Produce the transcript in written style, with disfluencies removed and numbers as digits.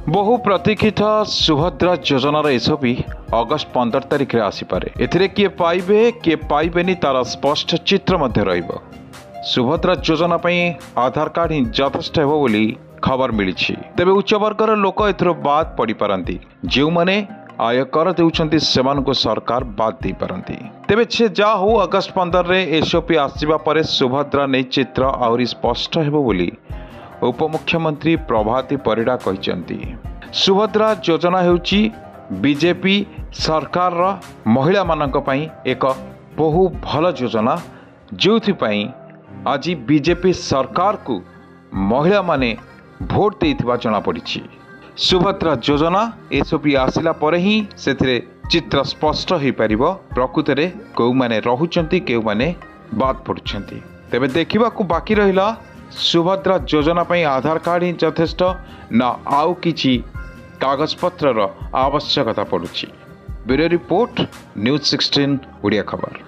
बहु प्रतीक्षित सुभद्रा योजनार SOP August 15 तारिख में आसीपे। एथिरे किए पाइबे किए पाइबेनी तार स्पष्ट चित्र मध्य रहिबो। सुभद्रा योजना पई आधार कार्ड ही यथेष्ट हेबो बोली खबर मिली। तेबे उच्च वर्गर लोक एथरो बाद पड़ी पारंती। जो माने आयकर देउछंती सेमानको सरकार बाद दे पारंती। तेबे छे जा हो अगस्ट 15 रे एसओपी आसीबा परे सुभद्रा नै चित्र आउरी स्पष्ट हेबो बोली उपमुख्यमंत्री प्रभाती परिडा कहिसंती। सुभद्रा योजना हेउची बीजेपी सरकार महिला मानक पई एक बहु भल योजना, जोथि पई आज बीजेपी सरकार को महिला माने भोट देइथिबा जणा पड़िछि। सुभद्रा योजना एसओपी आसिला परे ही सेथिरे चित्र स्पष्ट हो पारिबो प्रकृत रे केउ माने रहुचंती केउ माने बाद पड़ुचंती। तेबे देखिबा को बाकी रहिला सुभद्रा योजना पई आधार कार्ड ही यथेष्ट ना आउ किछि कागज पत्रर आवश्यकता पड़ुछि। ब्यूरो रिपोर्ट न्यूज 16 ओडिया खबर।